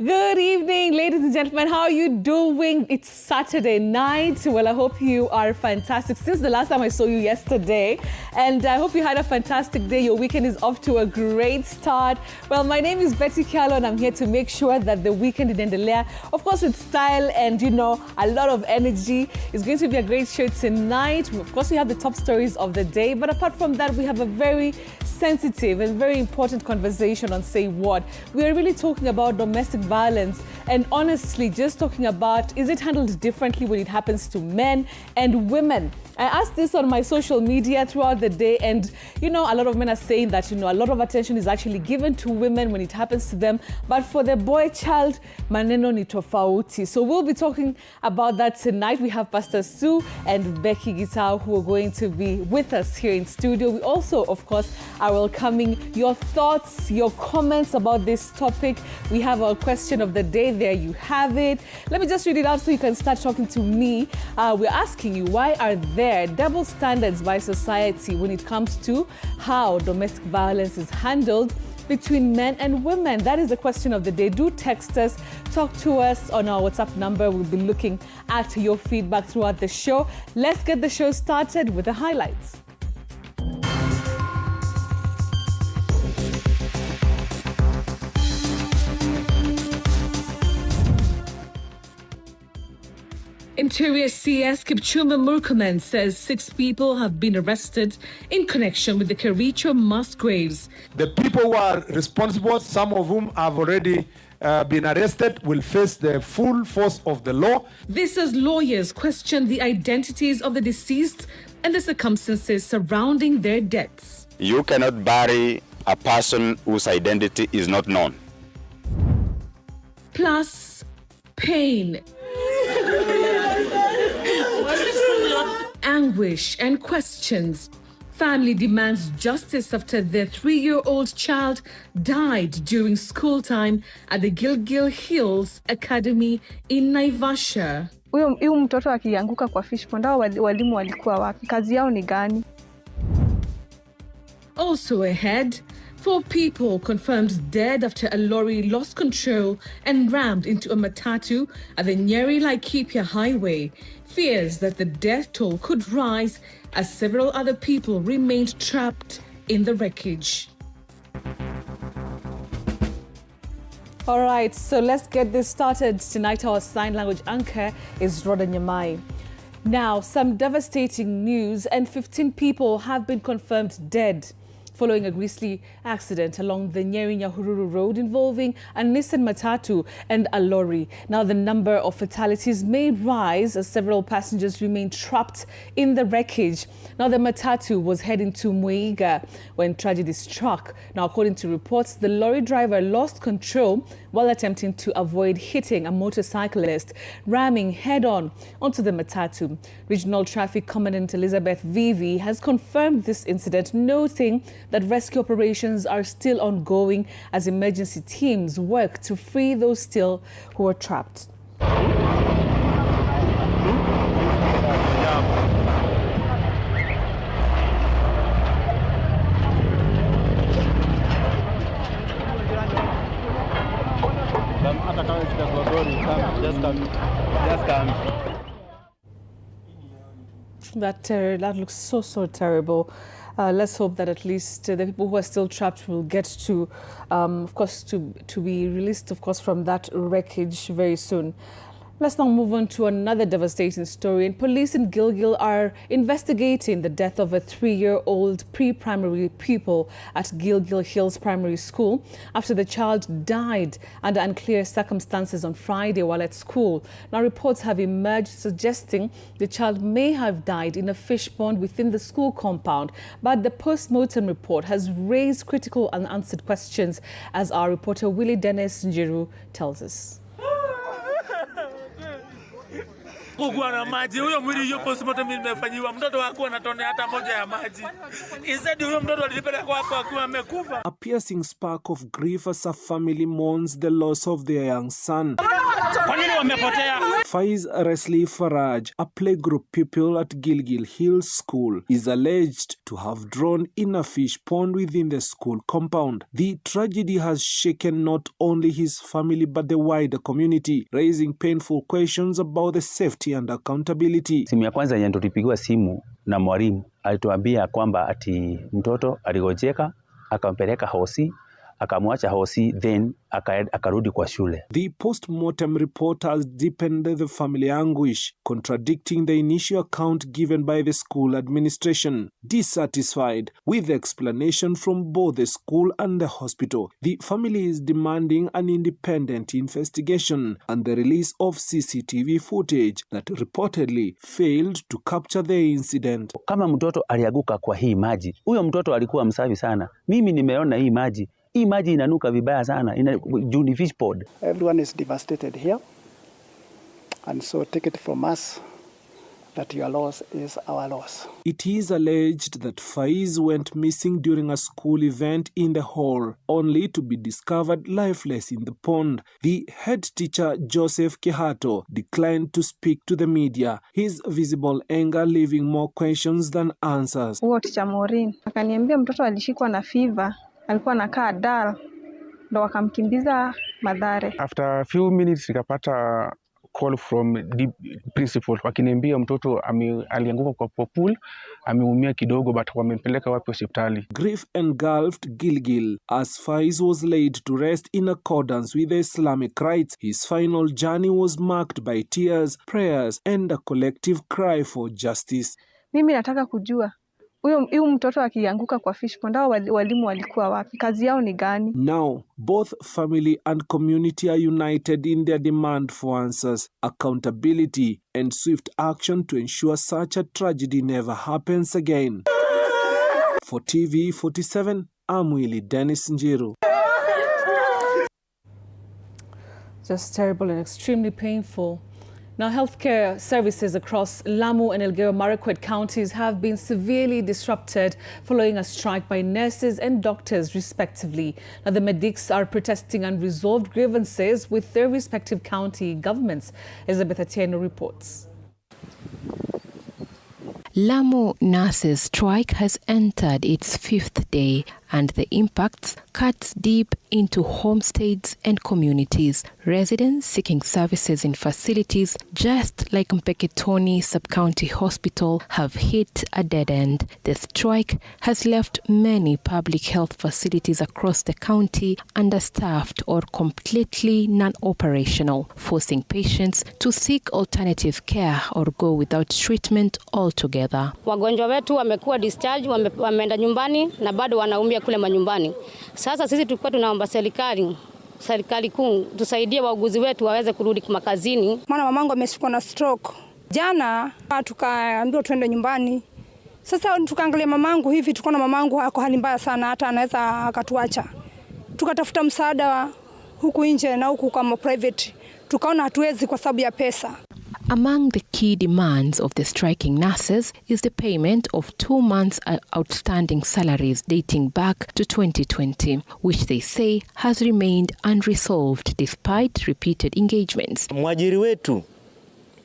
Good evening, ladies and gentlemen. How are you doing? It's Saturday night. Well, I hope you are fantastic. Since the last time I saw you yesterday, and I hope you had a fantastic day. Your weekend is off to a great start. Well, my name is Kyallo, and I'm here to make sure that the weekend is endelea, of course, with style and, a lot of energy. It's going to be a great show tonight. Of course, we have the top stories of the day, but apart from that, we have a very sensitive and very important conversation on Say What. We are really talking about domestic violence and honestly just talking about, is it handled differently when it happens to men and women? I asked this on my social media throughout the day, and a lot of men are saying that a lot of attention is actually given to women when it happens to them, but for the boy child, maneno ni tofauti. So we'll be talking about that tonight. We have Pastor Sue and Becky Gitao who are going to be with us here in studio. We also, of course, are welcoming your thoughts, your comments about this topic. We have our question of the day. There you have it. Let me just read it out so you can start talking to me. We're asking you, why are there double standards by society when it comes to how domestic violence is handled between men and women? That is the question of the day. Do text us, talk to us on our WhatsApp number. We'll be looking at your feedback throughout the show. Let's get the show started with the highlights. Interior CS Kipchumba Murkomen says 6 people have been arrested in connection with the Kericho mass graves. The people who are responsible, some of whom have already been arrested, will face the full force of the law. This as lawyers question the identities of the deceased and the circumstances surrounding their deaths. You cannot bury a person whose identity is not known. Plus, pain, anguish and questions. Family demands justice after their 3-year-old child died during school time at the Gilgil Hills Academy in Naivasha. Huyu mtoto akianguka kwa fish pond, walimu walikuwa wapi? Kazi yao ni gani? Also ahead, 4 people confirmed dead after a lorry lost control and rammed into a matatu at the Nyeri-Nyahururu highway. Fears that the death toll could rise as several other people remained trapped in the wreckage. All right, so let's get this started. Tonight, our sign language anchor is Rhoda Nyamai. Now, some devastating news, and 15 people have been confirmed dead following a grisly accident along the Nyeri-Nyahururu road involving a Nissan Matatu and a lorry. Now, the number of fatalities may rise as several passengers remain trapped in the wreckage. Now, the Matatu was heading to Muiga when tragedy struck. Now, according to reports, the lorry driver lost control while attempting to avoid hitting a motorcyclist, ramming head-on onto the Matatu. Regional Traffic Commandant Elizabeth Vivi has confirmed this incident, noting that rescue operations are still ongoing as emergency teams work to free those still who are trapped. That looks so terrible. Let's hope that at least the people who are still trapped will get to, of course, to be released, of course, from that wreckage very soon. Let's now move on to another devastating story. And police in Gilgil are investigating the death of a 3-year-old pre-primary pupil at Gilgil Hills Primary School after the child died under unclear circumstances on Friday while at school. Now, reports have emerged suggesting the child may have died in a fish pond within the school compound. But the post-mortem report has raised critical and unanswered questions, as our reporter Willie Dennis Njiru tells us. Kugua na maji, huyo mwili yupo postmortem imefanyiwa, mtoto wako anatone hata moja ya maji. Instead huyo mtoto alipelekwa hapo akiwa amekufa. A piercing spark of grief as a family mourns the loss of their young son. Kwa nini wamepotea? Faiz Resli Faraj, a playgroup pupil at Gilgil Hills School, is alleged to have drawn in a fish pond within the school compound. The tragedy has shaken not only his family but the wider community, raising painful questions about the safety and accountability. Simu ya kwanza yenye tulipigiwa simu na mwalimu alituambia kwamba ati mtoto aligojeka, akampeleka hosi, akamwacha hosi, then akarudi kwa shule. The post-mortem report has deepened the family anguish, contradicting the initial account given by the school administration. Dissatisfied with the explanation from both the school and the hospital, the family is demanding an independent investigation and the release of CCTV footage that reportedly failed to capture the incident. Kama mtoto alianguka kwa hii maji, huyo mtoto alikuwa msafi sana. Mimi nimeona hii maji. Hii maji inanuka vibaya sana, juu fish pond. Everyone is devastated here, and so take it from us that your loss is our loss. It is alleged that Faiz went missing during a school event in the hall, only to be discovered lifeless in the pond. The head teacher, Joseph Kihato, declined to speak to the media, his visible anger leaving more questions than answers. Huo teacher Maureen akaniambia mtoto alishikwa na fever, alikuwa anakaa dal, ndo wakamkimbiza Mathare. After a few minutes nikapata call from the principal wakiniambia mtoto alianguka kwa pool, ameumia kidogo but wamempeleka wapi hospitali. Grief engulfed Gilgil as Faiz was laid to rest in accordance with the Islamic rites. His final journey was marked by tears, prayers and a collective cry for justice. Mimi nataka kujua huyu mtoto akianguka kwa fish pond, walimu walikuwa wapi? Kazi yao ni gani? Now, both family and community are united in their demand for answers, accountability, and swift action to ensure such a tragedy never happens again. For TV47, I'm Willie Dennis Njiru. Just terrible and extremely painful. Now, healthcare services across Lamu and Elgeyo-Marakwet counties have been severely disrupted following a strike by nurses and doctors, respectively. Now, the medics are protesting unresolved grievances with their respective county governments. Elizabeth Atieno reports. Lamu nurses' strike has entered its 5th day, and the impacts cuts deep into homesteads and communities. Residents seeking services in facilities just like Mpeketoni Sub-County Hospital have hit a dead end. The strike has left many public health facilities across the county understaffed or completely non-operational, forcing patients to seek alternative care or go without treatment altogether. Wagonjwa wetu wamekuwa discharge, wameenda nyumbani na bado wanaumia kule manyumbani. Sasa sisi tulikuwa tunaomba serikali kuu tusaidie wauguzi wetu waweze kurudi makazini. Maana mamangu ameshikwa na stroke. Jana tukaambiwa tuende nyumbani. Sasa tukaangalia mamangu hivi, tukaona mamangu ako hali mbaya sana, hata anaweza akatuacha. Tukatafuta msaada huku nje na huku kama private. Tukaona hatuwezi kwa sababu ya pesa. Among the key demands of the striking nurses is the payment of 2 months' outstanding salaries dating back to 2020, which they say has remained unresolved despite repeated engagements. Mwajiri wetu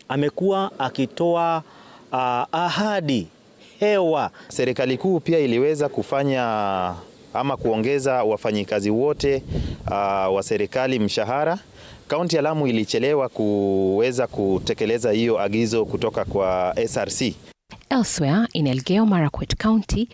amekuwa akitoa ahadi hewa. Serikali kuu pia iliweza kufanya ama kuongeza wafanyikazi wote wa serikali mshahara. Kaunti ya Lamu ilichelewa kuweza kutekeleza hiyo agizo kutoka kwa SRC. Elsewhere in Elgeyo-Marakwet County,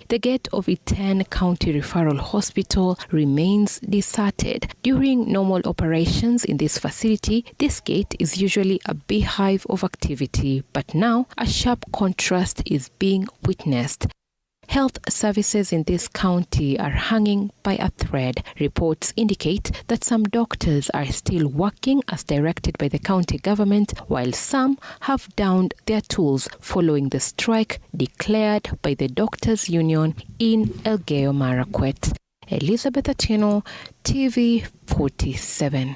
the gate of Iten County Referral Hospital remains deserted. During normal operations in this facility, this gate is usually a beehive of activity, but now a sharp contrast is being witnessed. Health services in this county are hanging by a thread. Reports indicate that some doctors are still working as directed by the county government, while some have downed their tools following the strike declared by the Doctors' Union in Elgeyo-Marakwet. Elizabeth Atieno, TV47.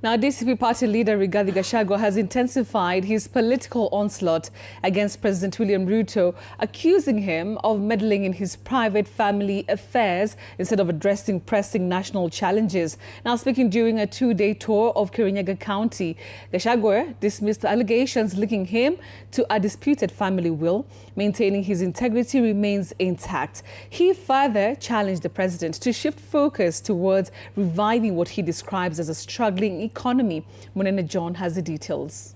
Now, DCP party leader Rigathi Gachagua has intensified his political onslaught against President William Ruto, accusing him of meddling in his private family affairs instead of addressing pressing national challenges. Now, speaking during a two-day tour of Nyeri-Nyahururu County, Gachagua dismissed the allegations linking him to a disputed family will, maintaining his integrity remains intact. He further challenged the president to shift focus towards reviving what he describes as a struggling economy. Munene John has the details.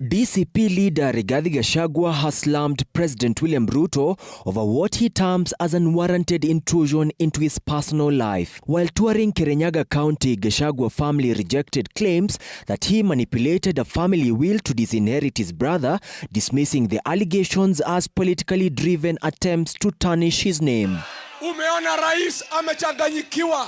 DCP leader Rigathi Gachagua has slammed President William Ruto over what he terms as unwarranted intrusion into his personal life. While touring Nyeri-Nyahururu County, Gachagua family rejected claims that he manipulated a family will to disinherit his brother, dismissing the allegations as politically driven attempts to tarnish his name. Umeona rais amechanganyikiwa,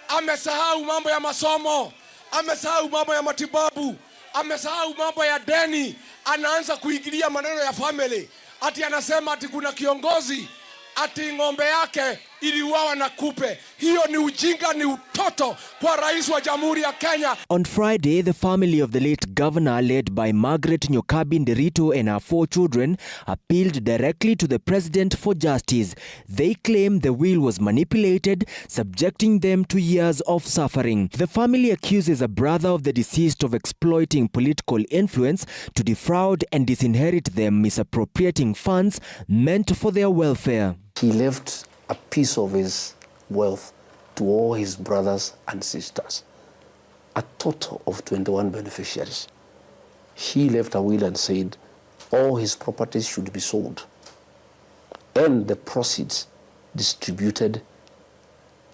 amesahau mambo ya masomo, amesahau mambo ya matibabu, amesahau mambo ya deni, anaanza kuingilia maneno ya family. Ati anasema ati kuna kiongozi ati ng'ombe yake iliuawa na kupe. Hiyo ni ujinga, ni utoto kwa rais wa Jamhuri ya Kenya. On Friday, the family of the late governor, led by Margaret Nyokabi Nderito and her 4 children, appealed directly to the president for justice. They claim the will was manipulated, subjecting them to years of suffering. The family accuses a brother of the deceased of exploiting political influence to defraud and disinherit them, misappropriating funds meant for their welfare. He left a piece of his wealth to all his brothers and sisters, a total of 21 beneficiaries. He left a will and said all his properties should be sold and the proceeds distributed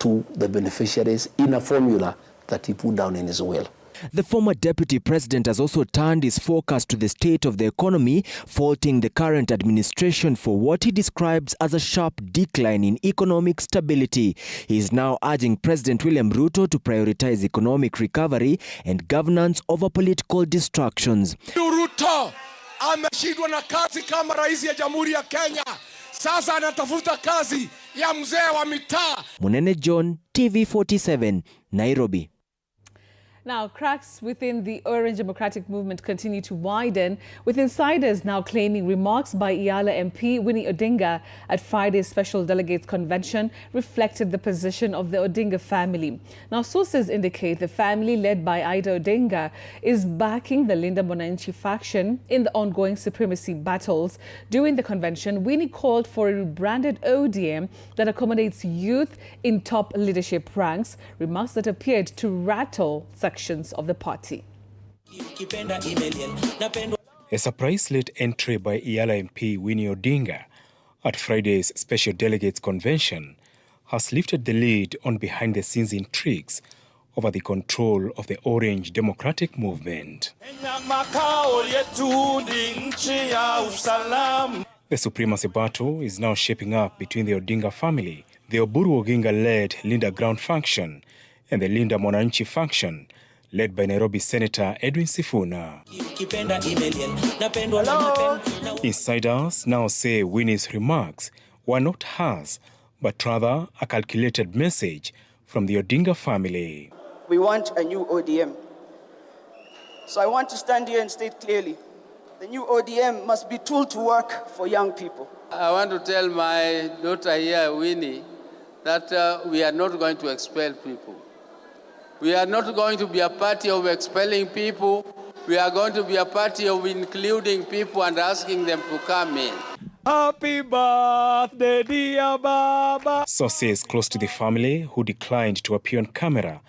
to the beneficiaries in a formula that he put down in his will. The former deputy president has also turned his focus to the state of the economy, faulting the current administration for what he describes as a sharp decline in economic stability. He is now urging President William Ruto to prioritize economic recovery and governance over political distractions. Ruto ameshindwa na kazi kama rais ya Jamhuri ya Kenya. Sasa anatafuta kazi ya mzee wa mitaa. Munene John, TV47, Nairobi. Now, cracks within the Orange Democratic Movement continue to widen, with insiders now claiming remarks by Kyallo MP Winnie Odinga at Friday's Special Delegates Convention reflected the position of the Odinga family. Now, sources indicate the family, led by Ida Odinga, is backing the Linda Mwananchi faction in the ongoing supremacy battles. During the convention, Winnie called for a rebranded ODM that accommodates youth in top leadership ranks, remarks that appeared to rattle sections of the party. A surprise-late entry by Kyallo MP Winnie Odinga at Friday's Special Delegates Convention has lifted the lid on behind-the-scenes intrigues over the control of the Orange Democratic Movement. The supremacy battle is now shaping up between the Odinga family, the Oburu Oginga-led Linda Ground faction, and the Linda Mwananchi faction, led by Nairobi Senator Edwin Sifuna. Insiders now say Winnie's remarks were not hers, but rather a calculated message from the Odinga family. We want a new ODM. So I want to stand here and state clearly, the new ODM must be tool to work for young people. I want to tell my daughter here, Winnie, that we are not going to expel people. We are not going to be a party of expelling people. We are going to be a party of including people and asking them to come in. Happy birthday, dear Baba. Sources close to the family who declined to appear on camera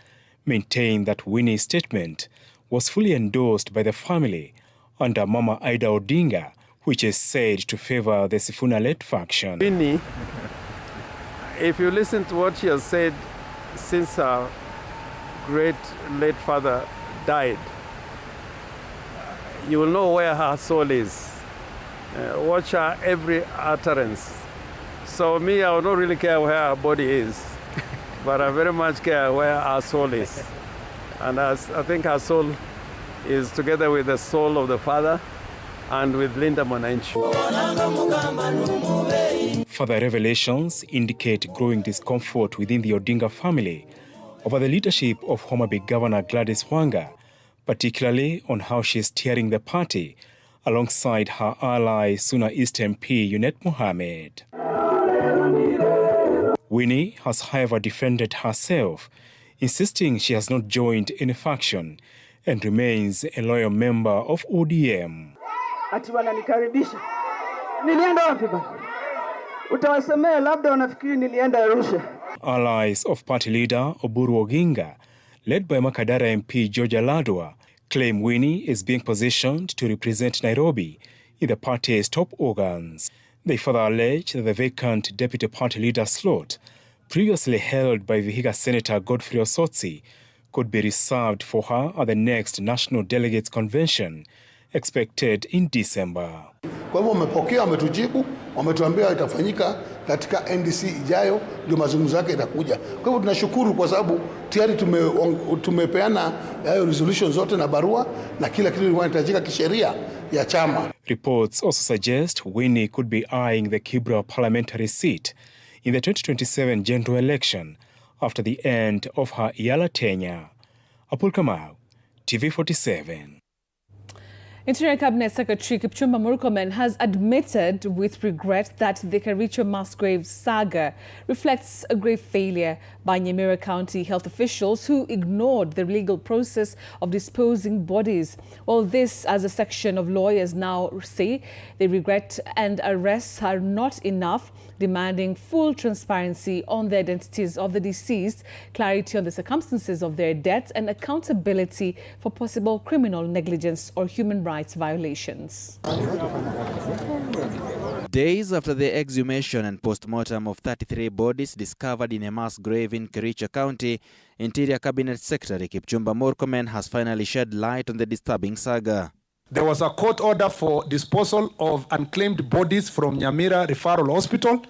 maintain that Winnie's statement was fully endorsed by the family under Mama Ida Odinga, which is said to favor the Sifuna-led faction. Winnie, if you listen to what she has said since her great late father died, you will know where her soul is. Watch her every utterance. So me, I don't really care where her body is, but I very much care where her soul is. And I think her soul is together with the soul of the father and with Linda Mwananchi. Further revelations indicate growing discomfort within the Odinga family over the leadership of Homa Bay Governor Gladys Wanga, particularly on how she is steering the party alongside her ally Suna East MP Yunet Mohammed. Winnie has however defended herself, insisting she has not joined any faction and remains a loyal member of ODM. Ati wananikaribisha. Nilienda wapi bana? Utawasemea labda wanafikiri nilienda Arusha. Allies of party leader Oburu Oginga, led by Makadara MP George Aladwa, claim Winnie is being positioned to represent Nairobi in the party's top organs. They further allege that the vacant deputy party leader slot, previously held by Vihiga Senator Godfrey Osotsi, could be reserved for her at the next National Delegates Convention, expected in December. Kwa hivyo wamepokea, wametujibu, wametuambia itafanyika katika NDC ijayo, ndio mazungumzo yake itakuja. Kwa hivyo tunashukuru kwa sababu tayari tumepeana hayo resolution zote na barua na kila kitu kinachohitajika kisheria ya chama. Reports also suggest Winnie could be eyeing the Kibra parliamentary seat in the 2027 general election after the end of her Yala tenure. Apul Kamau, TV47. Interior Cabinet Secretary Kipchumba Murkomen has admitted with regret that the Kericho mass grave saga reflects a grave failure by Nyamira County health officials who ignored the legal process of disposing bodies. Well, this, as a section of lawyers now say, the regret and arrests are not enough, demanding full transparency on the identities of the deceased, clarity on the circumstances of their deaths, and accountability for possible criminal negligence or human rights violations. Days after the exhumation and post-mortem of 33 bodies discovered in a mass grave in Kericho County, Interior Cabinet Secretary Kipchumba Murkomen has finally shed light on the disturbing saga. There was a court order for disposal of unclaimed bodies from Nyamira Referral Hospital,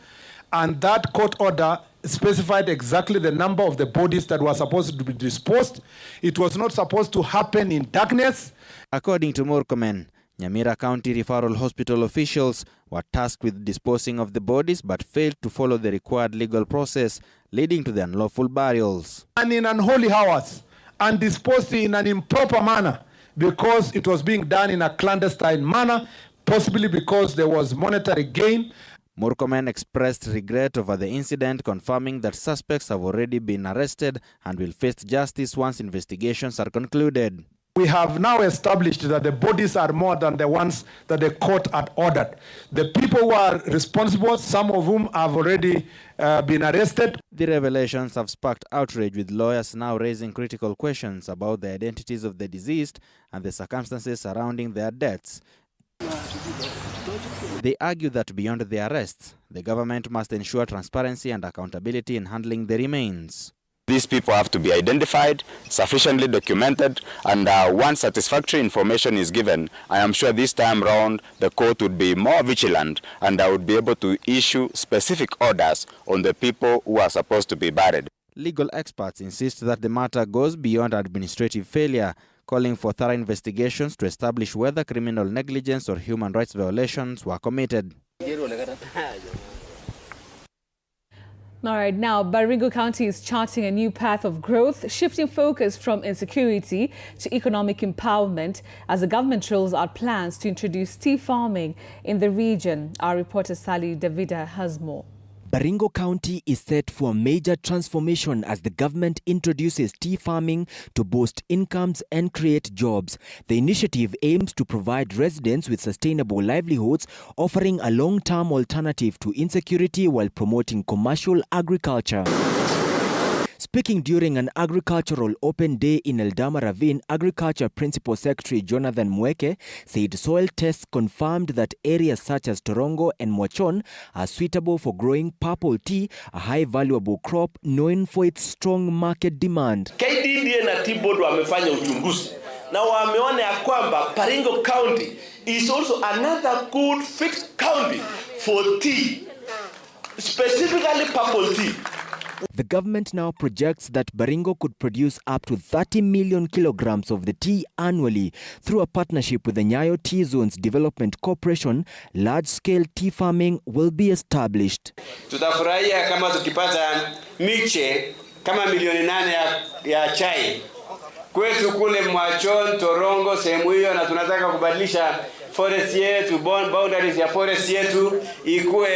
and that court order specified exactly the number of the bodies that were supposed to be disposed. It was not supposed to happen in darkness. According to Murkomen, Nyamira County Referral Hospital officials were tasked with disposing of the bodies but failed to follow the required legal process, leading to the unlawful burials. And in unholy hours, and disposed in an improper manner, because it was being done in a clandestine manner, possibly because there was monetary gain. Murkomen expressed regret over the incident, confirming that suspects have already been arrested and will face justice once investigations are concluded. We have now established that the bodies are more than the ones that the court had ordered. The people who are responsible, some of whom have already been arrested. The revelations have sparked outrage, with lawyers now raising critical questions about the identities of the deceased and the circumstances surrounding their deaths. They argue that beyond the arrests, the government must ensure transparency and accountability in handling the remains. These people have to be identified, sufficiently documented, and once satisfactory information is given, I am sure this time round the court would be more vigilant and I would be able to issue specific orders on the people who are supposed to be buried. Legal experts insist that the matter goes beyond administrative failure, calling for thorough investigations to establish whether criminal negligence or human rights violations were committed. All right, now Baringo County is charting a new path of growth, shifting focus from insecurity to economic empowerment as the government rolls out plans to introduce tea farming in the region. Our reporter Sally Davida has more. Baringo County is set for a major transformation as the government introduces tea farming to boost incomes and create jobs. The initiative aims to provide residents with sustainable livelihoods, offering a long-term alternative to insecurity while promoting commercial agriculture. Speaking during an agricultural open day in Eldama Ravine, Agriculture Principal Secretary Jonathan Mweke said soil tests confirmed that areas such as Torongo and Mwachon are suitable for growing purple tea, a high valuable crop known for its strong market demand. KDDA na T-Board wamefanya uchunguzi na wameona ya kwamba Baringo County is also another good fit county for tea, specifically purple tea. The government now projects that Baringo could produce up to 30 million kilograms of the tea annually. Through a partnership with the Nyayo Tea Zones Development Corporation, large-scale tea farming will be established. Tutafurahia kama tukipata miche kama milioni 8 ya chai kwetu kule Mwachon, Torongo, sehemu hiyo, na tunataka kubadilisha forest yetu, boundaries ya forest yetu ikuwe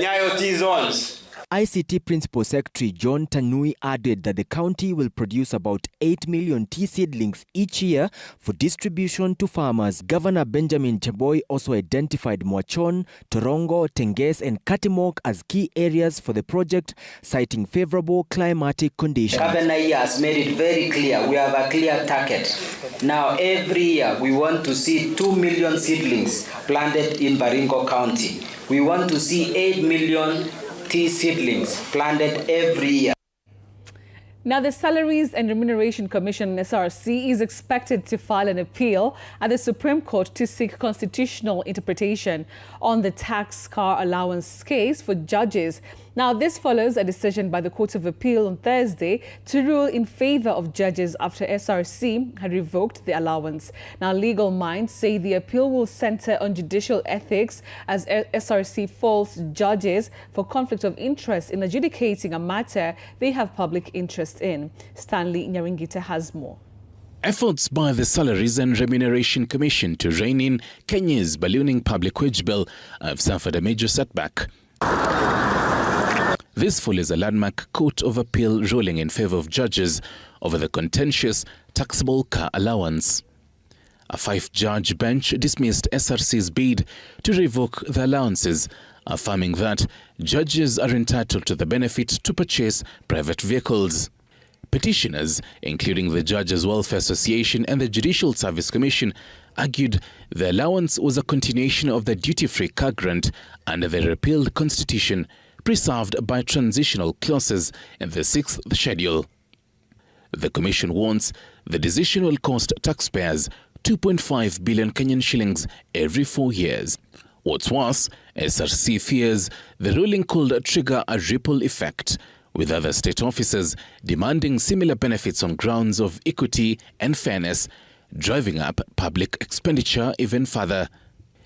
Nyayo T-zones. ICT Principal Secretary John Tanui added that the county will produce about 8 million tea seedlings each year for distribution to farmers. Governor Benjamin Cheboy also identified Mwachon, Torongo, Tenges and Katimok as key areas for the project, citing favorable climatic conditions. Governor has made it very clear we have a clear target. Now every year we want to see 2 million seedlings planted in Baringo County. We want to see 8 million tea seedlings planted every year. Now, the Salaries and Remuneration Commission, SRC, is expected to file an appeal at the Supreme Court to seek constitutional interpretation on the tax car allowance case for judges. Now, this follows a decision by the Court of Appeal on Thursday to rule in favor of judges after SRC had revoked the allowance. Now, legal minds say the appeal will center on judicial ethics as SRC faults judges for conflict of interest in adjudicating a matter they have public interest in. Stanley Nyaringita has more. Efforts by the Salaries and Remuneration Commission to rein in Kenya's ballooning public wage bill have suffered a major setback. This follows a landmark Court of Appeal ruling in favor of judges over the contentious taxable car allowance. A 5-judge bench dismissed SRC's bid to revoke the allowances, affirming that judges are entitled to the benefit to purchase private vehicles. Petitioners, including the Judges Welfare Association and the Judicial Service Commission, argued the allowance was a continuation of the duty-free car grant under the repealed constitution, preserved by transitional clauses in the 6th schedule. The Commission warns the decision will cost taxpayers 2.5 billion Kenyan shillings every 4 years. What's worse, SRC fears the ruling could trigger a ripple effect, with other state officers demanding similar benefits on grounds of equity and fairness, driving up public expenditure even further.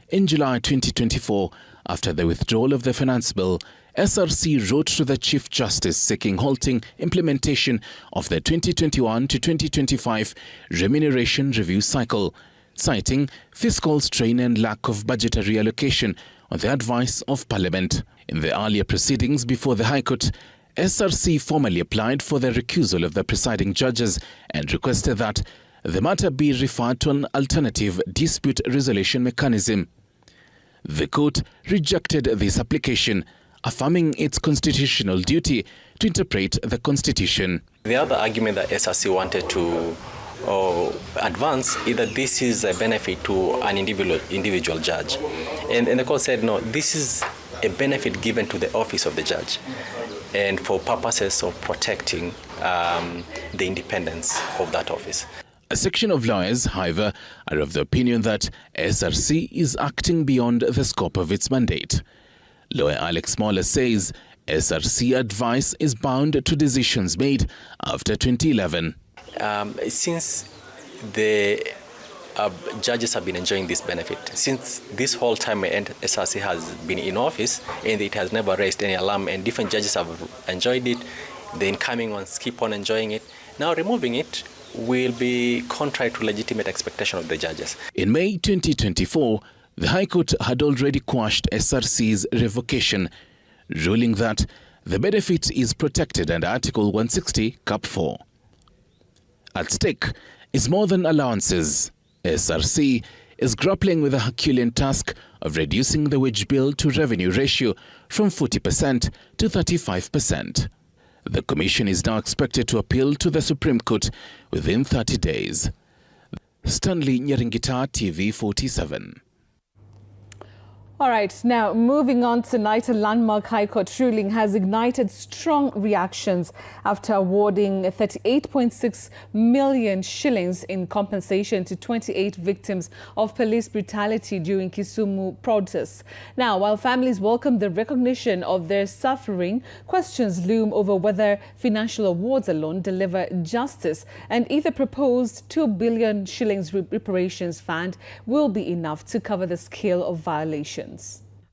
In July 2024, after the withdrawal of the finance bill, SRC wrote to the Chief Justice seeking halting implementation of the 2021 to 2025 remuneration review cycle, citing fiscal strain and lack of budgetary allocation on the advice of Parliament. In the earlier proceedings before the High Court, SRC formally applied for the recusal of the presiding judges and requested that the matter be referred to an alternative dispute resolution mechanism. The court rejected this application, affirming its constitutional duty to interpret the constitution. The other argument that SRC wanted to advance is that this is a benefit to an individual judge. And the court said, no, this is a benefit given to the office of the judge and for purposes of protecting the independence of that office. A section of lawyers, however, are of the opinion that SRC is acting beyond the scope of its mandate. Lawyer Alex Moller says SRC advice is bound to decisions made after 2011. Since the judges have been enjoying this benefit, since this whole time SRC has been in office and it has never raised any alarm and different judges have enjoyed it, the incoming ones keep on enjoying it. Now removing it will be contrary to legitimate expectation of the judges. In May 2024, the High Court had already quashed SRC's revocation, ruling that the benefit is protected under Article 160, Cap 4. At stake is more than allowances. SRC is grappling with the Herculean task of reducing the wage bill to revenue ratio from 40% to 35%. The Commission is now expected to appeal to the Supreme Court within 30 days. Stanley Nyaringita, TV47. All right, now moving on tonight, a landmark High Court ruling has ignited strong reactions after awarding 38.6 million shillings in compensation to 28 victims of police brutality during Kisumu protests. Now, while families welcome the recognition of their suffering, questions loom over whether financial awards alone deliver justice, and either proposed 2 billion shillings reparations fund will be enough to cover the scale of violations.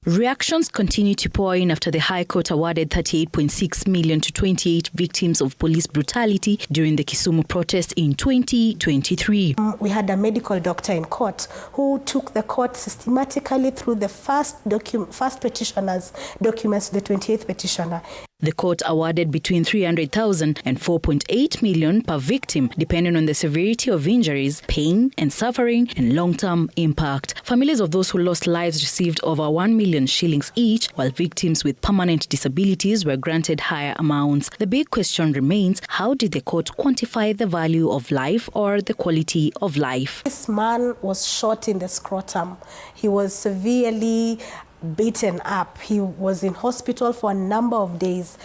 Reactions continue to pour in after the High Court awarded 38.6 million to 28 victims of police brutality during the Kisumu protest in 2023. We had a medical doctor in court who took the court systematically through the first petitioner's documents, the 28th petitioner. The court awarded between 300,000 and 4.8 million per victim, depending on the severity of injuries, pain and suffering, and long-term impact. Families of those who lost lives received over 1 million shillings each, while victims with permanent disabilities were granted higher amounts. The big question remains, how did the court quantify the value of life or the quality of life? This man was shot in the scrotum. He was severely beaten up. He was in hospital for a number of days.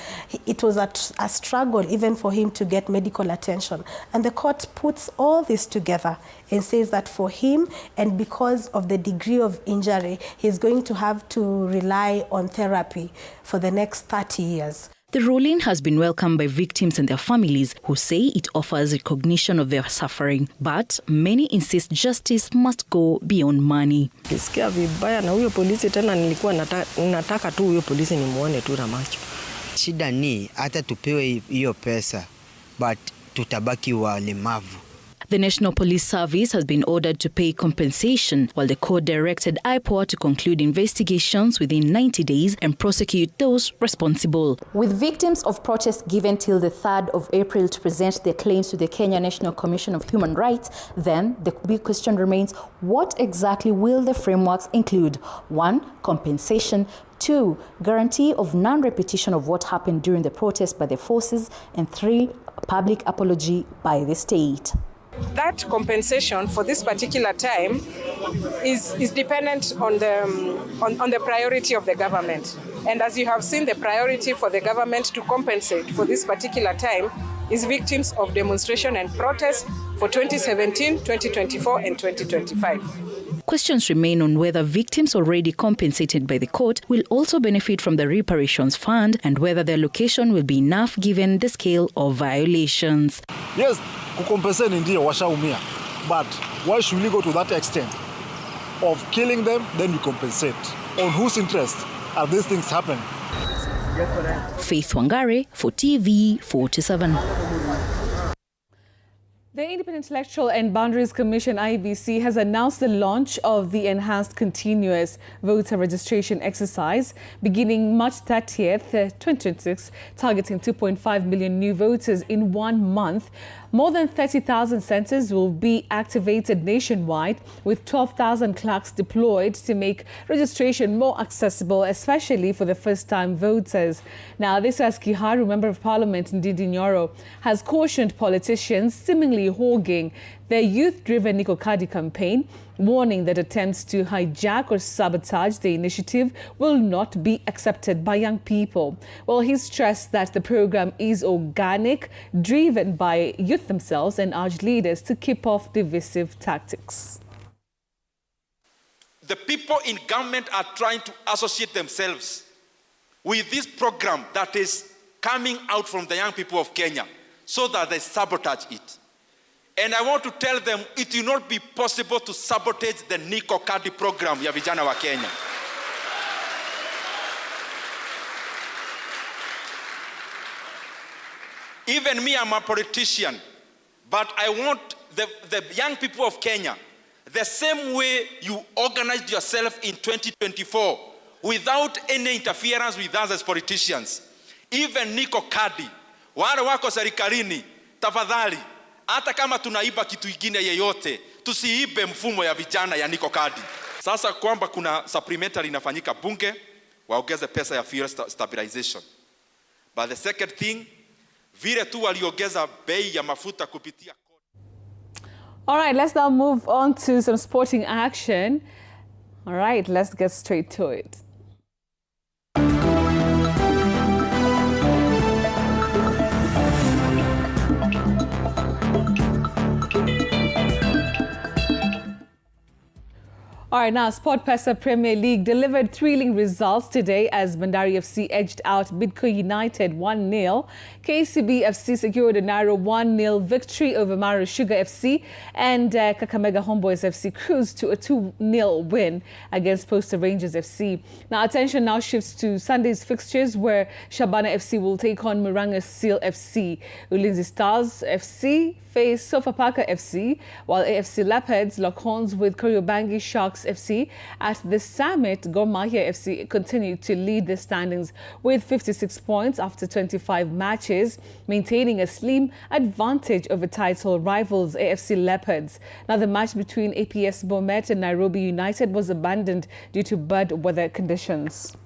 It was a struggle even for him to get medical attention. And the court puts all this together and says that for him, and because of the degree of injury, he's going to have to rely on therapy for the next 30 years. The ruling has been welcomed by victims and their families, who say it offers recognition of their suffering. But many insist justice must go beyond money. Kisikia vibaya na huyo polisi tena, nilikuwa nataka tu huyo polisi nimuone tu na macho. Shida ni hata tupewe hiyo pesa, but tutabaki walemavu. The National Police Service has been ordered to pay compensation, while the court directed IPOA to conclude investigations within 90 days and prosecute those responsible. With victims of protests given till the 3rd of April to present their claims to the Kenya National Commission of Human Rights, then the big question remains, what exactly will the frameworks include? 1. Compensation. 2. Guarantee of non-repetition of what happened during the protest by the forces. And 3. Public apology by the state. That compensation for this particular time is dependent on the priority of the government. And as you have seen, the priority for the government to compensate for this particular time is victims of demonstration and protest for 2017, 2024, and 2025. Questions remain on whether victims already compensated by the court will also benefit from the reparations fund and whether their allocation will be enough given the scale of violations. Yes, kukompensate ndio washaumia, but why should we go to that extent of killing them, then we compensate? On whose interest are these things happening? Faith Wangare for TV47. The Independent Electoral and Boundaries Commission, IEBC, has announced the launch of the enhanced continuous voter registration exercise beginning March 30th, 2026, targeting 2.5 million new voters in 1 month. More than 30,000 centers will be activated nationwide, with 12,000 clerks deployed to make registration more accessible, especially for the first-time voters. Now, this as Kyallo, Member of Parliament in Nyeri-Nyahururu, has cautioned politicians seemingly hogging their youth-driven Niko Kadi campaign, warning that attempts to hijack or sabotage the initiative will not be accepted by young people. Well, he stressed that the program is organic, driven by youth themselves, and urged leaders to keep off divisive tactics. The people in government are trying to associate themselves with this program that is coming out from the young people of Kenya so that they sabotage it. And I want to tell them it will not be possible to sabotage the Niko Kadi program ya vijana wa Kenya. Even me, I'm a politician, but I want the young people of Kenya, the same way you organized yourself in 2024 without any interference with us as politicians. Even Niko Kadi, wale wako serikalini, tafadhali, hata kama tunaiba kitu ingine yeyote, tusiibe mfumo ya vijana ya Niko Kadi. Sasa kwamba kuna supplementary inafanyika bunge, waongeze pesa ya fuel stabilization. But the second thing, vile tu waliongeza bei ya mafuta kupitia. All right, let's now move on to some sporting action. All right, let's get straight to it. All right, now SportPesa Premier League delivered thrilling results today as Bandari FC edged out Bidco United 1-0. KCB FC secured a narrow 1-0 victory over Maro Sugar FC, and Kakamega Homeboys FC cruised to a 2-0 win against Poster Rangers FC. Now attention now shifts to Sunday's fixtures, where Shabana FC will take on Muranga Seal FC. Ulinzi Stars FC face Sofapaka FC, while AFC Leopards lock horns with Kariobangi Sharks FC. At the summit, Gor Mahia FC continued to lead the standings with 56 points after 25 matches, maintaining a slim advantage over title rivals AFC Leopards. Now, the match between APS Bomet and Nairobi United was abandoned due to bad weather conditions.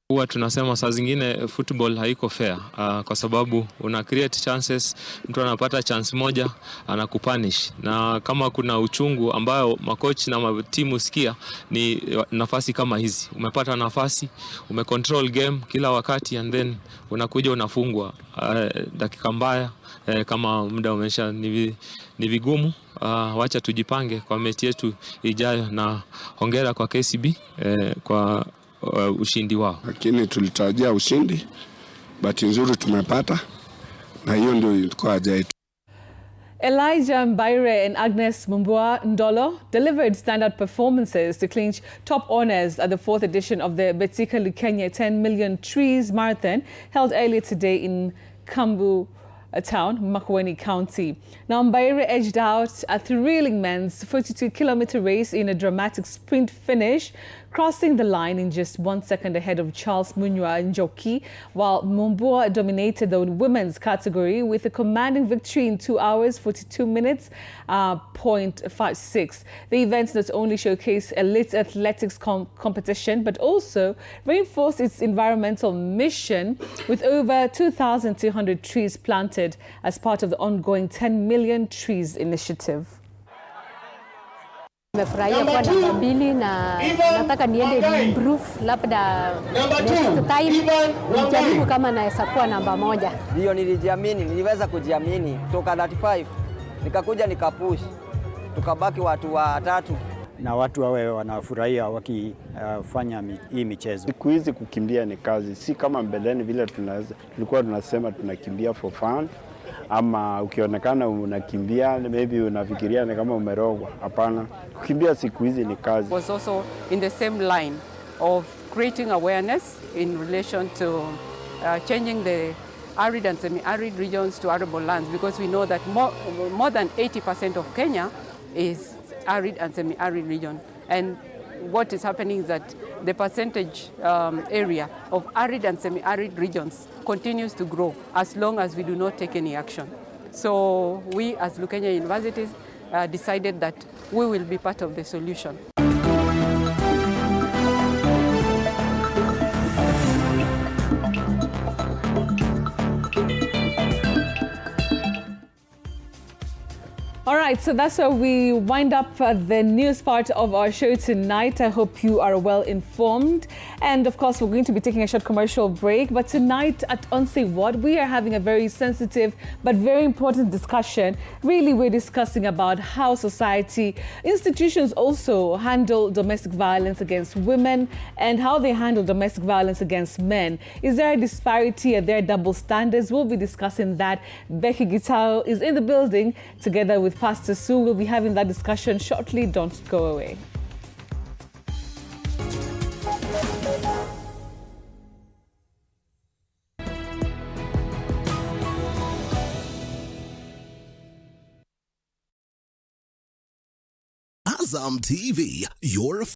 Huwa tunasema saa zingine football haiko fair kwa sababu una create chances, mtu anapata chance moja anakupunish, na kama kuna uchungu ambayo makochi na timu sikia ni nafasi kama hizi. Umepata nafasi, umecontrol game kila wakati, and then unakuja unafungwa dakika mbaya kama muda umesha. Ni vigumu. Wacha tujipange kwa mechi yetu ijayo, na hongera kwa KCB kwa ushindi wao. Lakini tulitarajia ushindi, bahati nzuri tumepata, na hiyo ndio ilikuwa haja yetu. Elijah Mbaire and Agnes Mumbua Ndolo delivered standout performances to clinch top honors at the 4th edition of the Betika Lukenya 10 Million Trees Marathon held earlier today in Kambu town, Makueni County. Now, Mbaire edged out a thrilling men's 42-kilometer race in a dramatic sprint finish, crossing the line in just 1 second ahead of Charles Munywa Njoki, while Mumbua dominated the women's category with a commanding victory in 2 hours, 42 minutes, 0.56. The event not only showcased elite athletics competition, but also reinforced its environmental mission with over 2,200 trees planted as part of the ongoing 10 Million Trees initiative. Nimefurahia kwa namba 2 na nataka niende improve, labda next time nijaribu kama naweza kuwa namba 1. Ndio niliweza kujiamini toka 35 nikakuja nikapush, tukabaki watu watatu, na watu wawe wanafurahia wakifanya hii michezo. Siku hizi kukimbia ni kazi, si kama mbeleni vile tulikuwa tunasema tunakimbia for fun, ama ukionekana unakimbia maybe unafikiria ni kama umerogwa. Hapana, kukimbia siku hizi ni kazi. Was also in the same line of creating awareness in relation to changing the arid and semi-arid regions to arable lands, because we know that more than 80% of Kenya is arid and semi-arid region, and what is happening is that the percentage area of arid and semi-arid regions continues to grow as long as we do not take any action. So we as Lukenya universities decided that we will be part of the solution. All right, so that's where we wind up the news part of our show tonight. I hope you are well informed. And of course, we're going to be taking a short commercial break. But tonight at On Say What, we are having a very sensitive but very important discussion. Really, we're discussing about how society, institutions also handle domestic violence against women and how they handle domestic violence against men. Is there a disparity? Are there double standards? We'll be discussing that. Becky Gitao is in the building together with Pastor Sue. We'll be having that discussion shortly. Don't go away. Azam TV, your